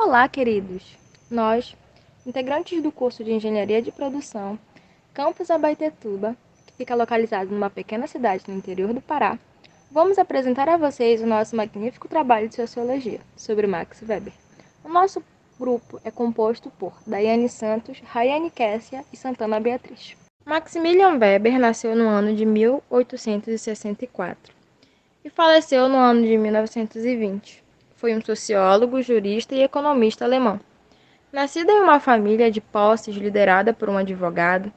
Olá, queridos! Nós, integrantes do curso de Engenharia de Produção, Campus Abaetetuba, que fica localizado numa pequena cidade no interior do Pará, vamos apresentar a vocês o nosso magnífico trabalho de Sociologia sobre Max Weber. O nosso grupo é composto por Daiane Santos, Rayane Kessia e Santana Beatriz. Maximilian Weber nasceu no ano de 1864 e faleceu no ano de 1920. Foi um sociólogo, jurista e economista alemão. Nascido em uma família de posses liderada por um advogado,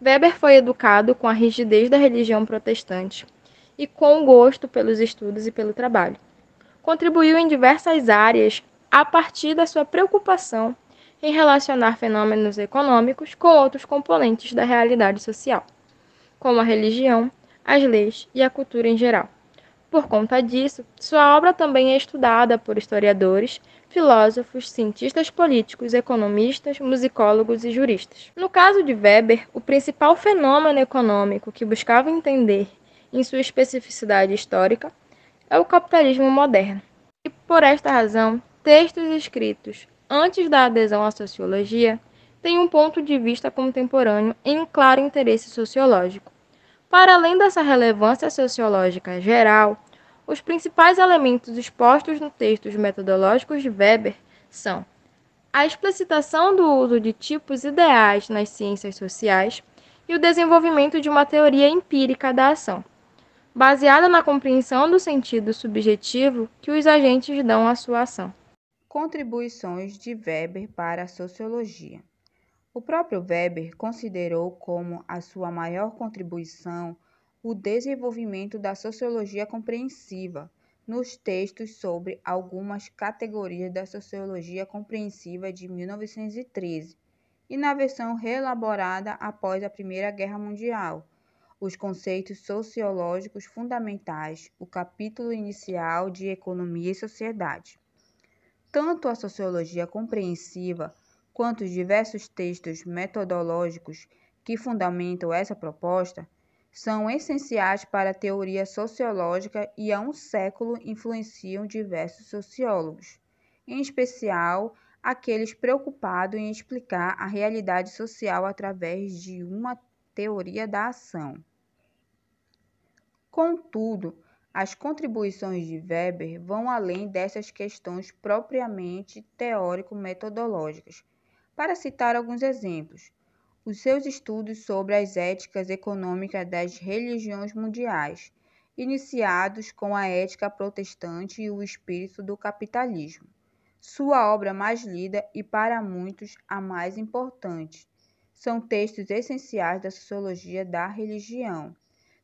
Weber foi educado com a rigidez da religião protestante e com o gosto pelos estudos e pelo trabalho. Contribuiu em diversas áreas a partir da sua preocupação em relacionar fenômenos econômicos com outros componentes da realidade social, como a religião, as leis e a cultura em geral. Por conta disso, sua obra também é estudada por historiadores, filósofos, cientistas políticos, economistas, musicólogos e juristas. No caso de Weber, o principal fenômeno econômico que buscava entender em sua especificidade histórica é o capitalismo moderno. E por esta razão, textos escritos antes da adesão à sociologia têm um ponto de vista contemporâneo em claro interesse sociológico. Para além dessa relevância sociológica geral, os principais elementos expostos nos textos metodológicos de Weber são a explicitação do uso de tipos ideais nas ciências sociais e o desenvolvimento de uma teoria empírica da ação, baseada na compreensão do sentido subjetivo que os agentes dão à sua ação. Contribuições de Weber para a sociologia. O próprio Weber considerou como a sua maior contribuição o desenvolvimento da sociologia compreensiva nos textos sobre algumas categorias da sociologia compreensiva de 1913 e na versão reelaborada após a Primeira Guerra Mundial, os conceitos sociológicos fundamentais, o capítulo inicial de Economia e Sociedade. Tanto a sociologia compreensiva quanto os diversos textos metodológicos que fundamentam essa proposta são essenciais para a teoria sociológica e há um século influenciam diversos sociólogos, em especial aqueles preocupados em explicar a realidade social através de uma teoria da ação. Contudo, as contribuições de Weber vão além dessas questões propriamente teórico-metodológicas. Para citar alguns exemplos, os seus estudos sobre as éticas econômicas das religiões mundiais, iniciados com a ética protestante e o espírito do capitalismo. Sua obra mais lida e para muitos a mais importante. São textos essenciais da sociologia da religião.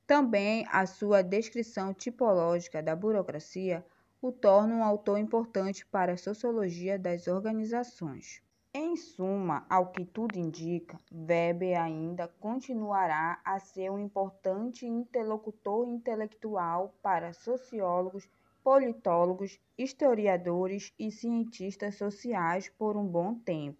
Também a sua descrição tipológica da burocracia o torna um autor importante para a sociologia das organizações. Em suma, ao que tudo indica, Weber ainda continuará a ser um importante interlocutor intelectual para sociólogos, politólogos, historiadores e cientistas sociais por um bom tempo,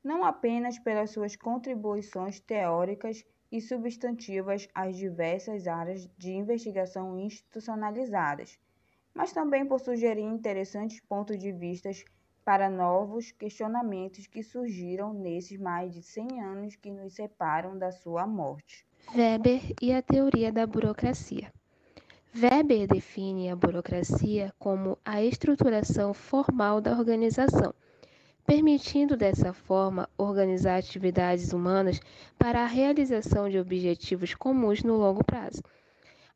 não apenas pelas suas contribuições teóricas e substantivas às diversas áreas de investigação institucionalizadas, mas também por sugerir interessantes pontos de vista para novos questionamentos que surgiram nesses mais de 100 anos que nos separam da sua morte. Weber e a teoria da burocracia. Weber define a burocracia como a estruturação formal da organização, permitindo dessa forma organizar atividades humanas para a realização de objetivos comuns no longo prazo.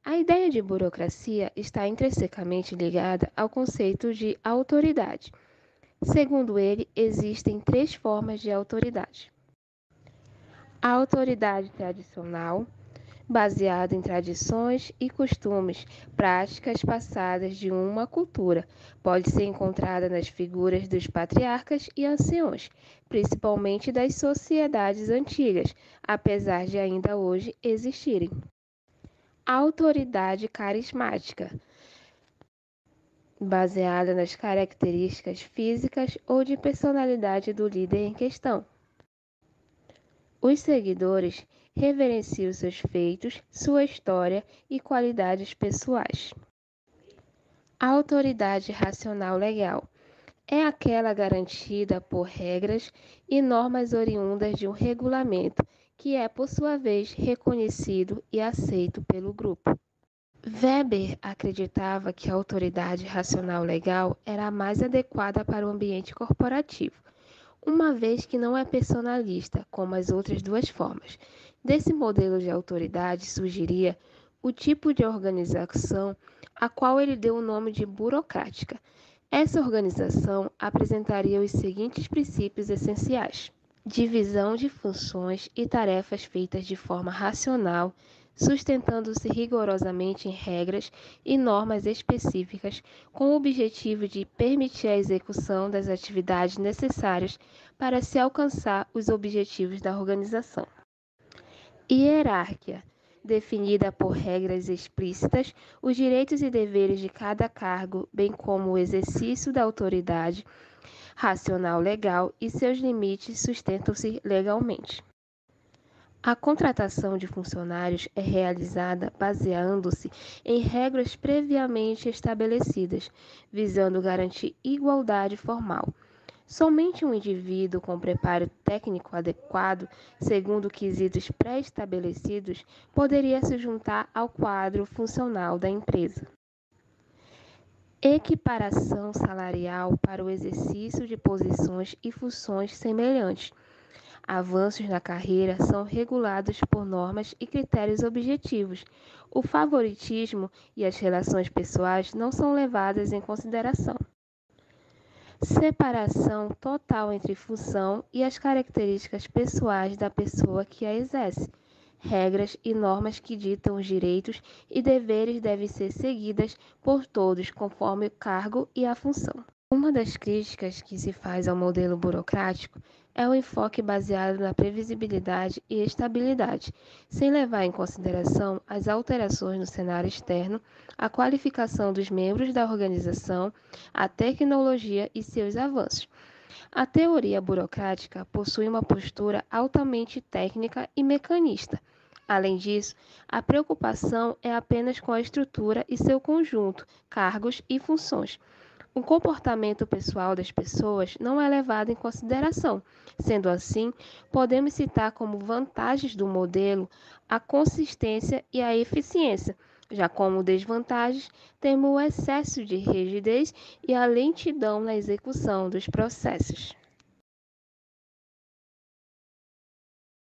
A ideia de burocracia está intrinsecamente ligada ao conceito de autoridade. Segundo ele, existem três formas de autoridade: a autoridade tradicional, baseada em tradições e costumes, práticas passadas de uma cultura, pode ser encontrada nas figuras dos patriarcas e anciões, principalmente das sociedades antigas, apesar de ainda hoje existirem. A autoridade carismática, baseada nas características físicas ou de personalidade do líder em questão. Os seguidores reverenciam seus feitos, sua história e qualidades pessoais. A autoridade racional legal, é aquela garantida por regras e normas oriundas de um regulamento, que é, por sua vez, reconhecido e aceito pelo grupo. Weber acreditava que a autoridade racional legal era a mais adequada para o ambiente corporativo, uma vez que não é personalista, como as outras duas formas. Desse modelo de autoridade surgiria o tipo de organização a qual ele deu o nome de burocrática. Essa organização apresentaria os seguintes princípios essenciais: divisão de funções e tarefas feitas de forma racional, sustentando-se rigorosamente em regras e normas específicas, com o objetivo de permitir a execução das atividades necessárias para se alcançar os objetivos da organização. Hierarquia, definida por regras explícitas, os direitos e deveres de cada cargo, bem como o exercício da autoridade racional legal e seus limites sustentam-se legalmente. A contratação de funcionários é realizada baseando-se em regras previamente estabelecidas, visando garantir igualdade formal. Somente um indivíduo com preparo técnico adequado, segundo quesitos pré-estabelecidos, poderia se juntar ao quadro funcional da empresa. Equiparação salarial para o exercício de posições e funções semelhantes. Avanços na carreira são regulados por normas e critérios objetivos. O favoritismo e as relações pessoais não são levadas em consideração. Separação total entre função e as características pessoais da pessoa que a exerce. Regras e normas que ditam os direitos e deveres devem ser seguidas por todos conforme o cargo e a função. Uma das críticas que se faz ao modelo burocrático é o enfoque baseado na previsibilidade e estabilidade, sem levar em consideração as alterações no cenário externo, a qualificação dos membros da organização, a tecnologia e seus avanços. A teoria burocrática possui uma postura altamente técnica e mecanista. Além disso, a preocupação é apenas com a estrutura e seu conjunto, cargos e funções. O comportamento pessoal das pessoas não é levado em consideração. Sendo assim, podemos citar como vantagens do modelo a consistência e a eficiência. Já como desvantagens, temos o excesso de rigidez e a lentidão na execução dos processos.